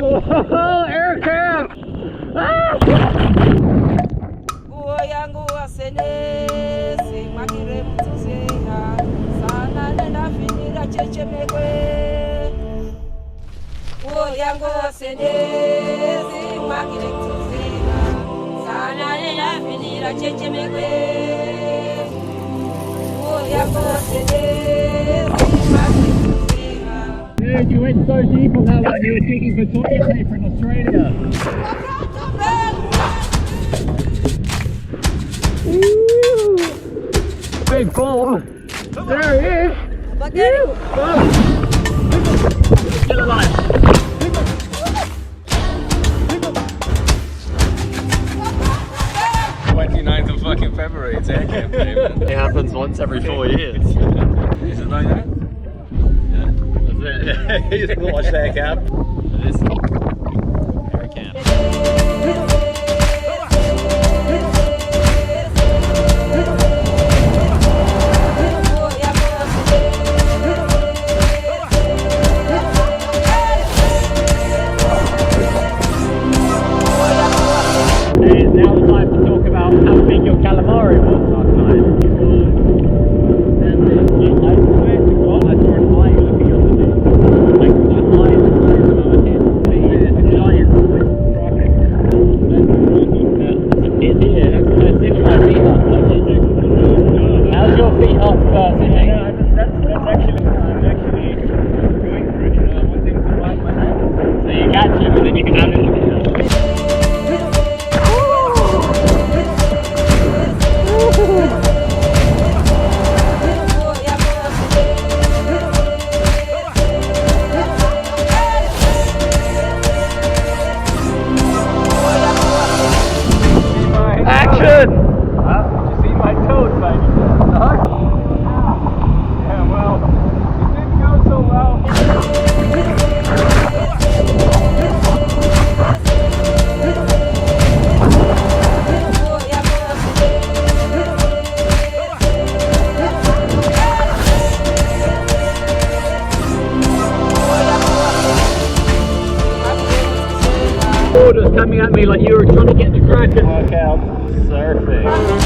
Oh, air cam! Ah! Dude, you went so deep on that one, you were digging for toilet paper in Australia. Big ball. There he is. Still alive. 29th of fucking February, it's air camp day, man. It happens once every 4 years. Is it like that? Yeah, that's it. You just watch air camp. It is air camp. Now the time to talk about how big your calamari was last night. I swear to God, I saw an eye looking at the dude. Like that eye the size of our head. A giant Kraken. It's here. That's sitting my feet up. How's your feet up sitting? Yeah, that's actually, I'm actually going for it, you know, I want things to wipe my hand. So you catch him and then you can have it. Action! Did you see my toes, baby? No? Yeah, well, it didn't go so well. Orders coming at me like you were trying to get the Kraken. Workout surfing.